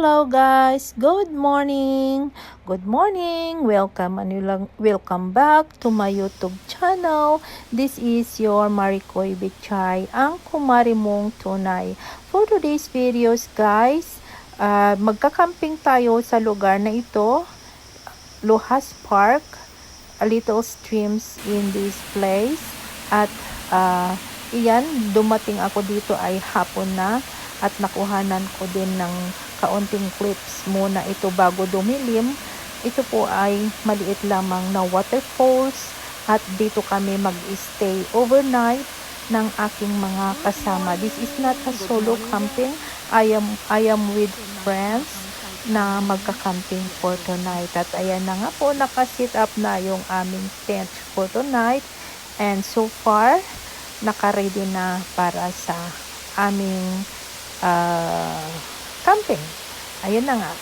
Hello guys, good morning. Good morning. Welcome back to my YouTube channel. This is your Maricoy Bichay, ang kumari mong tunay. For today's videos guys, magkakamping tayo sa lugar na ito, Lohas Park, a little streams in this place. At iyan, dumating ako dito ay hapon na at nakuhanan ko din ng kaunting clips muna ito bago dumilim. Ito po ay maliit lamang na waterfalls at dito kami mag-stay overnight ng aking mga kasama. This is not a solo camping. I am with friends na magka-camping for tonight. At ayan na nga po, naka-sit up na yung aming tent for tonight. And so far, naka-ready na para sa aming camping. Ayun na nga.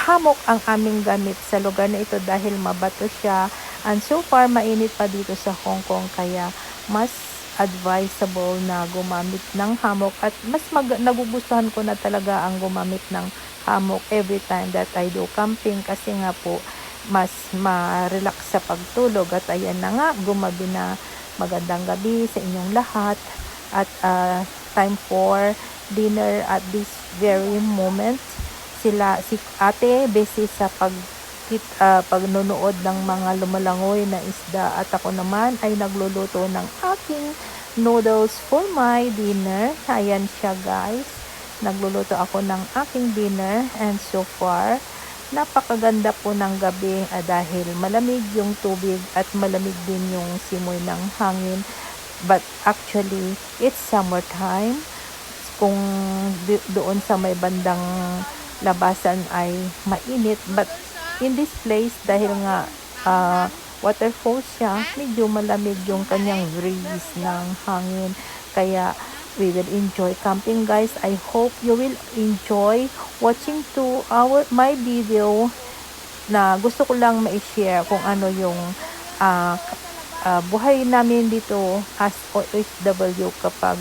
Hammock ang aming gamit sa lugar na ito dahil mabato siya. And so far, mainit pa dito sa Hong Kong kaya mas advisable na gumamit ng hammock at mas nagugustuhan ko na talaga ang gumamit ng hammock every time that I do camping kasi nga po mas ma-relax sa pagtulog. At ayan na nga, gumabi na. Magandang gabi sa inyong lahat at time for dinner at this very moment. Si ate busy sa pagnunood ng mga lumalangoy na isda at ako naman ay nagluluto ng aking noodles for my dinner. Ayan siya guys, nagluluto ako ng aking dinner and so far napakaganda po ng gabi dahil malamig yung tubig at malamig din yung simoy ng hangin. But actually, it's summertime. Kung doon sa may bandang labasan ay mainit. But in this place, dahil nga waterfall siya, medyo malamig yung kanyang breeze ng hangin. Kaya we will enjoy camping guys. I hope you will enjoy watching to my video na gusto ko lang ma-share kung ano yung buhay namin dito as OFW kapag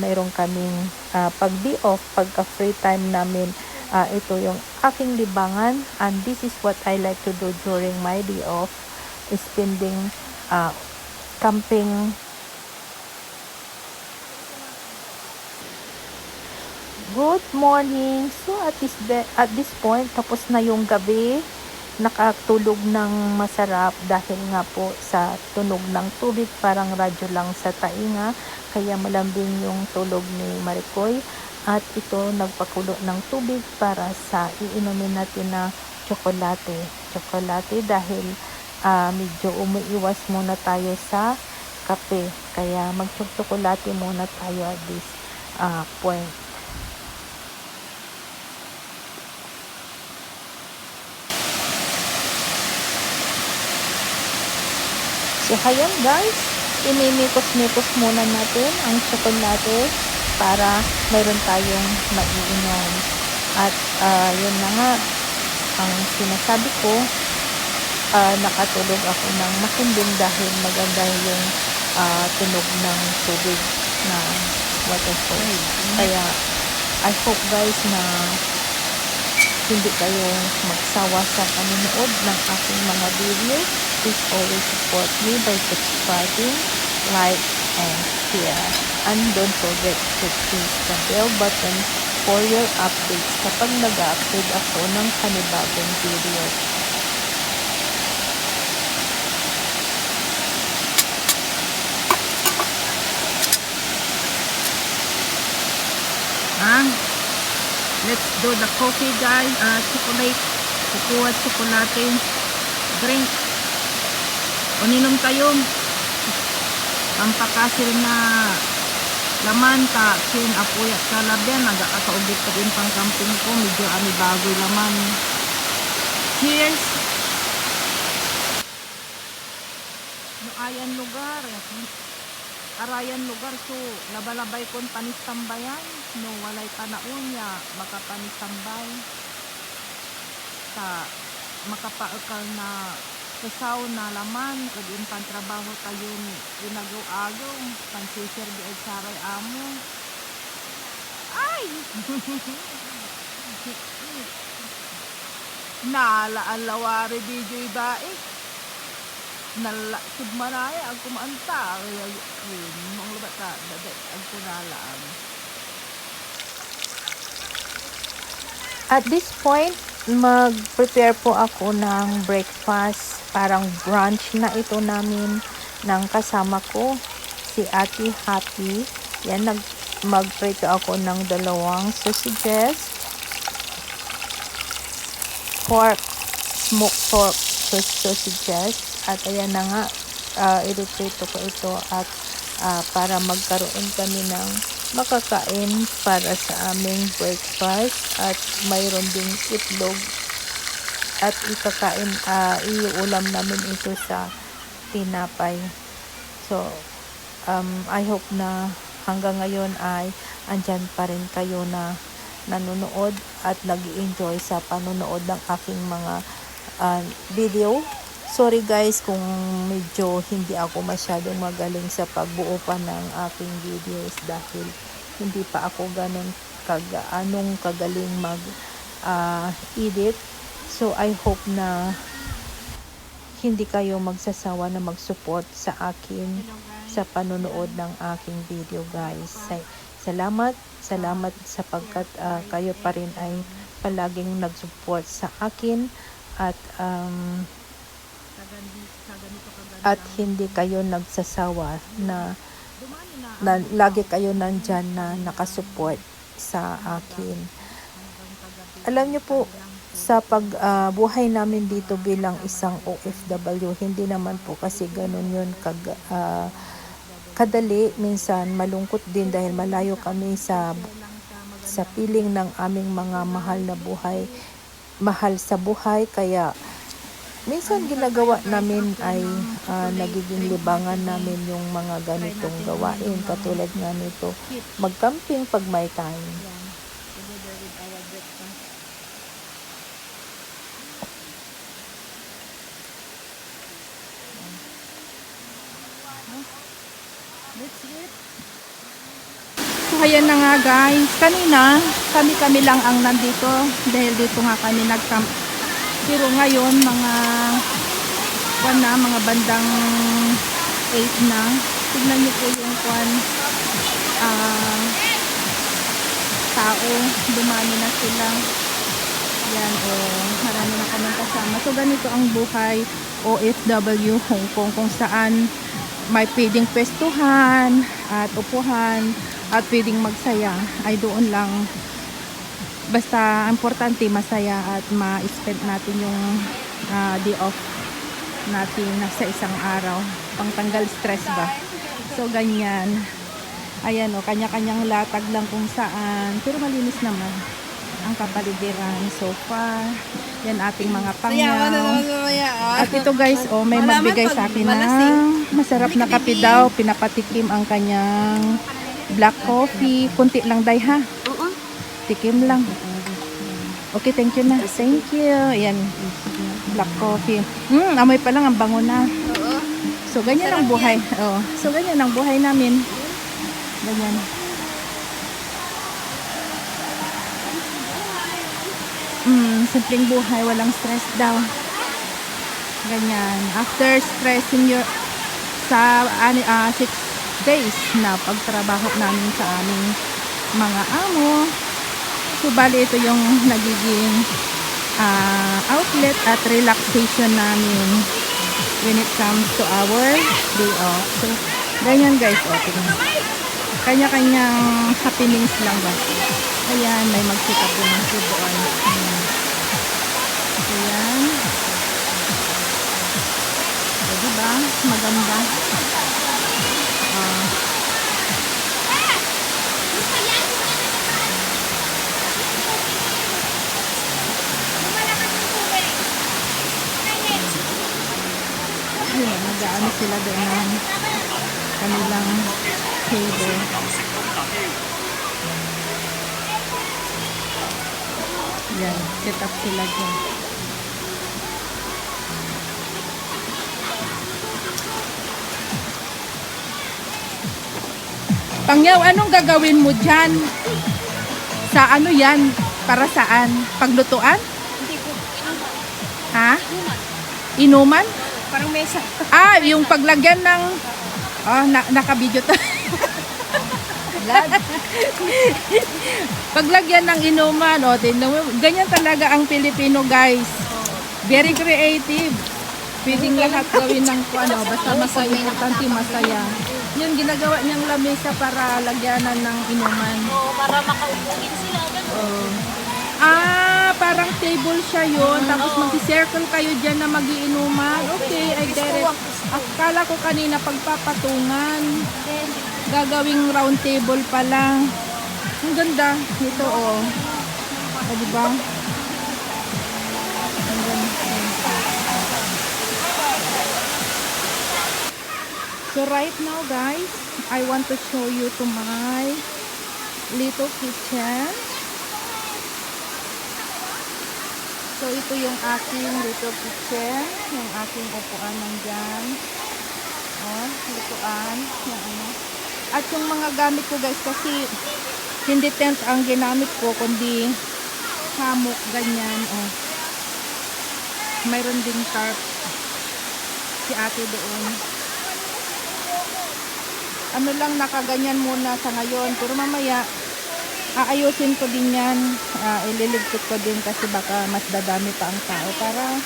mayroon kaming pag day off, pagka free time namin. Ito yung aking libangan and this is what I like to do during my day off, spending camping. Good morning. So at this point, tapos na yung gabi. Nakatulog ng masarap dahil nga po sa tunog ng tubig, parang radyo lang sa tainga. Kaya malambing yung tulog ni Maricoy. At ito, nagpakulo ng tubig para sa iinumin natin na tsokolate. Tsokolate dahil medyo umiiwas muna tayo sa kape. Kaya mag-tsokolate muna tayo at this point. So, ayan guys, inimikos-mikos muna natin ang tsokolate para mayroon tayong maiinom. At yun na nga, ang sinasabi ko, nakatulog ako ng mahimbing dahil maganda yung tunog ng tubig na waterfall. Kaya, I hope guys na hindi kayo magsawa sa panonood ng aking mga video. Please always support me by subscribing, like, and share. And don't forget to press the bell button for your updates kapag nag-upload ako ng panibagong video. Let's do the coffee guys. Chocolate. Kukuha chocolate. Drink. Uninom kayo. Pampakasil na laman ka. Sin apoy at kalabyan. Nagkakaugit pa din pang camping ko. Medyo bagoy laman. Cheers. No ayan lugar. Arayan lugar so labalabay kon panistambayan no walay panaon niya makapanistambay sa makapaakal na kasaw na laman ug in pantrabaho tayo ni ginagaw-agaw pansisir di ay saray amo ay Nalaan lawari video dae. Nala sudmanay ang kumanta. Yun, mga bata, daday ang kunalaan. At this point, mag-prepare po ako ng breakfast. Parang brunch na ito namin ng kasama ko, si Ate Happy. Yan, mag-prito ako ng 2 sausages, smoked pork sausages. At ayan na nga, i-prito ko ito at para magkaroon kami ng makakain para sa aming breakfast, at mayroon ding itlog at iulam namin ito sa tinapay. So I hope na hanggang ngayon ay andyan pa rin kayo na nanonood at nag-enjoy sa panonood ng aking mga video. Sorry guys kung medyo hindi ako masyadong magaling sa pagbuo pa ng aking videos dahil hindi pa ako ganun kagaling mag edit. So I hope na hindi kayo magsasawa na mag-support sa akin sa panonood ng aking video guys. Salamat sapagkat kayo pa rin ay palaging nag-support sa akin at hindi kayo nagsasawa na lagi kayo nandyan na nakasupport sa akin. Alam niyo po, sa buhay namin dito bilang isang OFW, hindi naman po kasi ganun yun kadali. Minsan malungkot din dahil malayo kami sa piling ng aming mga mahal sa buhay, kaya minsan ginagawa namin ay nagiging libangan namin yung mga ganitong gawain, katulad nga nito, mag-camping pag may time. That's it. So ayan na nga guys, kanina kami lang ang nandito dahil dito nga kami nag-camp. Pero ngayon mga bandang 8 na. Tignan niyo po yung tao, dumami na sila. Yan, marami na kami kasama. So ganito ang buhay OFW Hong Kong, kung saan may pwedeng pwestuhan at upuhan at pwedeng magsaya ay doon lang. Basta importante masaya at ma-spend natin yung day off natin sa isang araw, pangtanggal stress ba. So ganyan, ayan kanya-kanyang latag lang kung saan, pero malinis naman ang kapaligiran so far. Yan ating mga pangyaw. At ito guys, may magbigay sa akin ng masarap na kape daw. Pinapatikim ang kanyang black coffee. Kunti lang day ha. Tikim lang. Okay, thank you na. Thank you. Ayan, black coffee. Amoy pa lang, ang bango na. So ganyan ang buhay. So ganyan ang buhay namin. Ganyan. Simpleng buhay, walang stress daw. Ganyan. After stressing sa 6 days na pagtrabaho namin sa aming mga amo, so bali ito yung nagiging outlet at relaxation namin when it comes to our day off. So ganyan guys, kanya-kanyang happenings lang ba. Ayan, may mag-sit-up din ng food doon. Ayan. So, diba? Maganda. Ayan, nag-ano sila doon ng kanilang table. Yan, set up sila dyan. Pangyaw, anong gagawin mo dyan? Sa ano yan? Para saan? Paglutuan? inuman? Parang mesa. Ah, yung paglagyan ng... naka-video to. Paglagyan ng inuman, tingnan mo, ganyan talaga ang Pilipino, guys. Very creative. Pwedeng lahat gawin ng basta masaya, importante masaya. Yun, ginagawa niyang lamesa para lagyanan ng inuman. Oo, para makaupugin sila. Ganun. Parang table siya yun. Tapos mag-circle kayo dyan na magiinuman. Okay, I get it. Akala ko kanina pagpapatungan. Gagawing round table pala. Ang ganda. Ito, diba? Ang ganda. So right now, guys, I want to show you to my little kitchen. So, ito yung aking little kitchen. Yung aking upuan nandyan. Lutuan. Yung ano. At yung mga gamit ko, guys, kasi hindi tent ang ginamit ko, kundi hammock, ganyan. Mayroon ding tarp si ate doon. Ano lang, nakaganyan muna sa ngayon. Pero mamaya, aayusin ko din yan. Ililigpit ko din kasi baka mas dadami pa ang tao para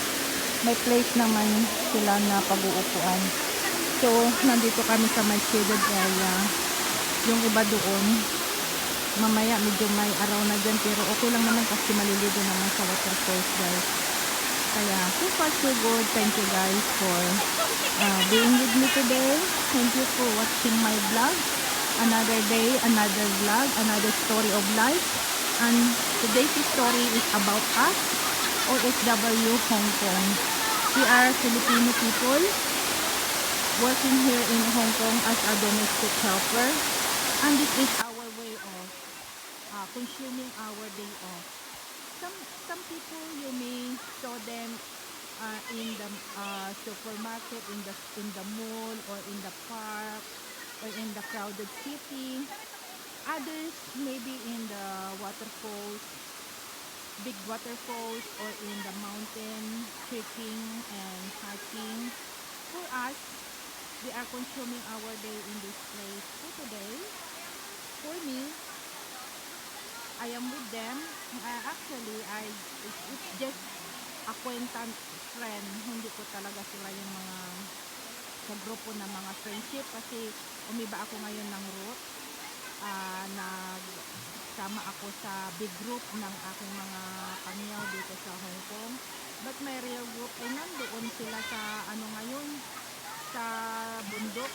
may place naman sila na pag-uupuan. So, nandito kami sa my shaded area. Yung iba doon, mamaya medyo may araw na dyan, pero okay lang naman kasi maliligo naman sa waterfalls, guys. Kaya, so far so good. Thank you guys for being with me today. Thank you for watching my vlog. Another day, another vlog, another story of life. And today's story is about us, OFW Hong Kong. We are Filipino people working here in Hong Kong as a domestic helper. And this is our way of consuming our day off. Some people, you may saw them in the supermarket, in the mall, or in the park, or in the crowded city. Others maybe in the waterfalls, big waterfalls, or in the mountain trekking and hiking. For us, we are consuming our day in this place. So today, for me, I am with them. Actually, it's just acquaintance friend. Hindi ko talaga sila yung mga sa grupo ng mga friendship kasi umiba ako ngayon ng route. Nagsama ako sa big group ng aking mga pamilya dito sa Hong Kong. But my real group ay nandoon sila sa ngayon sa bundok.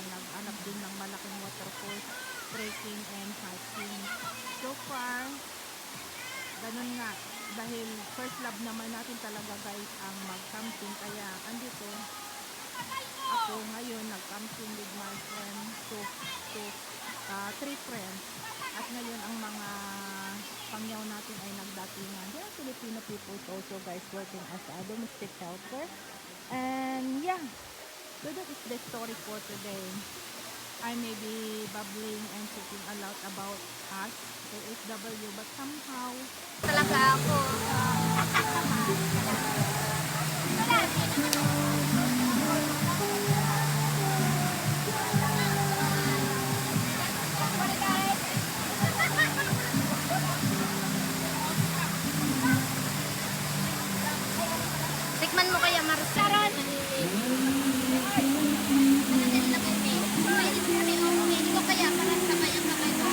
Nag-anap din ng malaking waterfalls, trekking and hiking. So far, ganun nga. Dahil first love naman natin talaga guys ang mag-camping. Kaya andito ako ngayon nag-camping with my friend. Three friends. At ngayon ang mga pangyaw natin ay nagdatingan. There are Filipino people also guys working as a domestic helper. And yeah, so that is the story for today. I may be babbling and talking a lot about us, the SW, but somehow Talaga ako. Tikman mo kaya, Marcel. Ito kaya, para sabay ang kamay ko.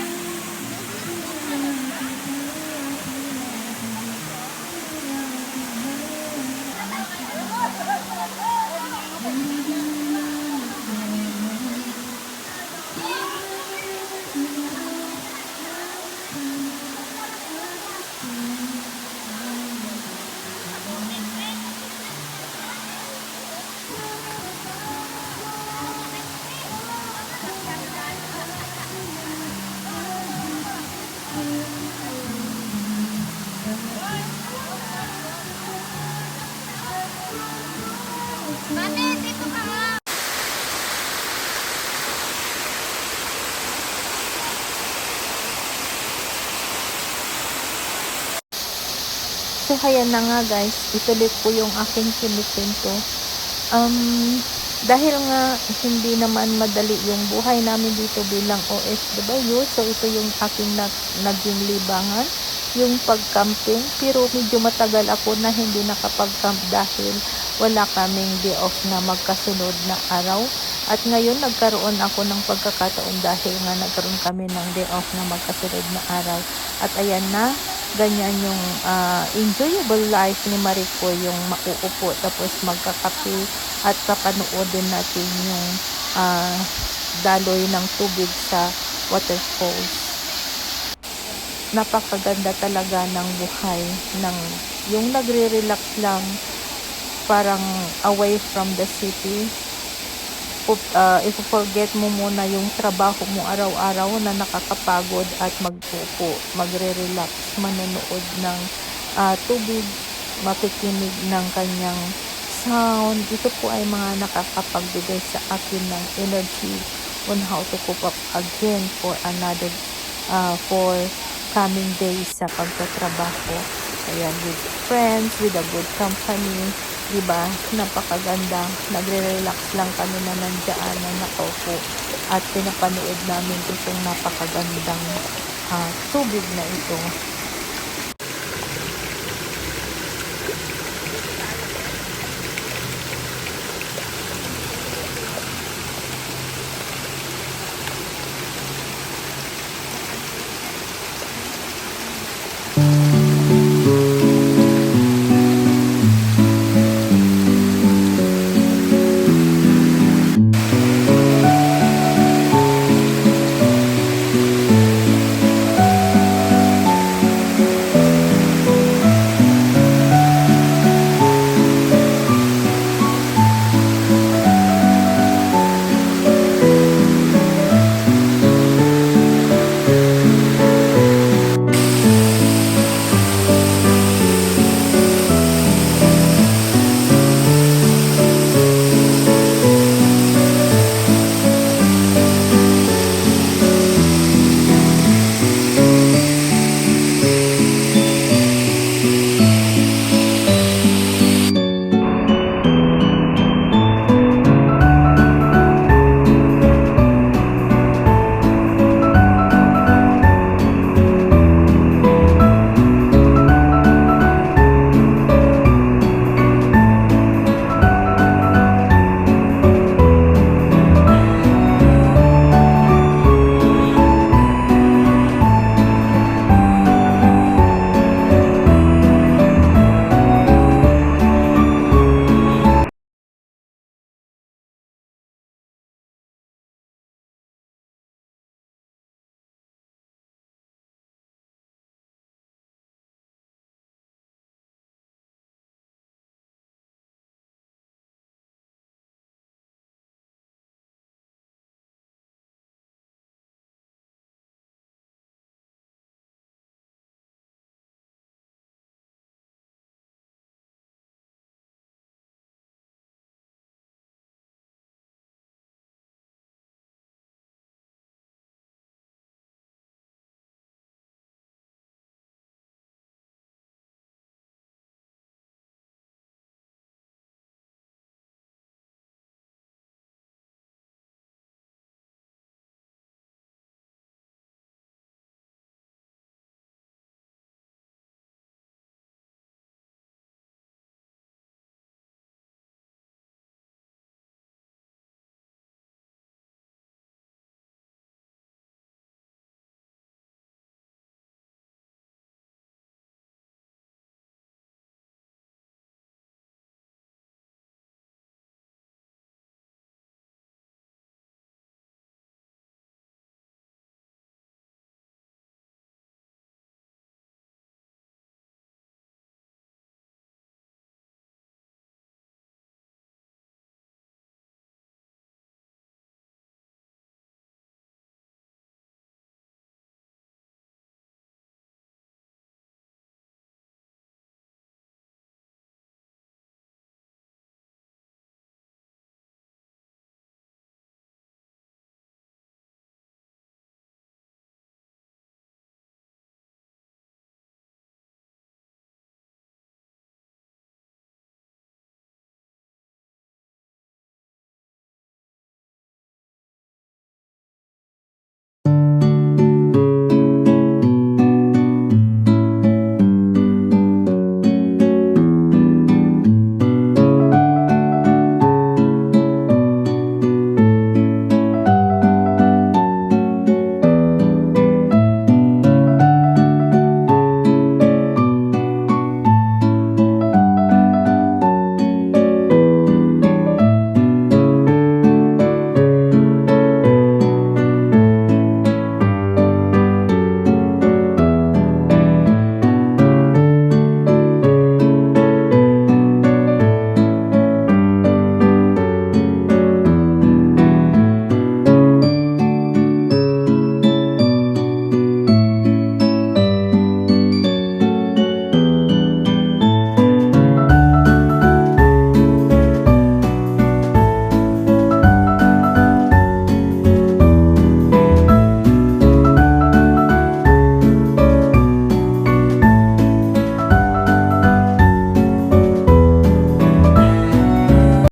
Mami, dito ka nga. So So, ayan na nga guys, ituloy ko yung aking kinikwento. Dahil nga hindi naman madali yung buhay namin dito bilang OFW, so ito yung aking naging libangan, yung pag-camping. Pero medyo matagal ako na hindi nakapag-camp dahil wala kaming day off na magkasunod na araw. At ngayon nagkaroon ako ng pagkakataon dahil nga nagkaroon kami ng day off na magkasunod na araw. At ayan na, ganyan yung enjoyable life ni Marico, yung mauupo tapos magkakape at papanoodin natin yung daloy ng tubig sa waterfalls. Napakaganda talaga ng buhay, ng yung nagre-relax lang, parang away from the city. I-forget mo muna yung trabaho mo araw-araw na nakakapagod at magre-relax, manonood ng tubig, makikinig ng kanyang sound. Ito po ay mga nakakapagbigay sa akin ng energy on how to cope up again for another for coming days sa pagtatrabaho. Ayan, with friends, with a good company. Diba? Napakaganda. Nagre-relax lang kami na nandiyan na nakaupo at pinapanood namin itong napakagandang tubig na ito.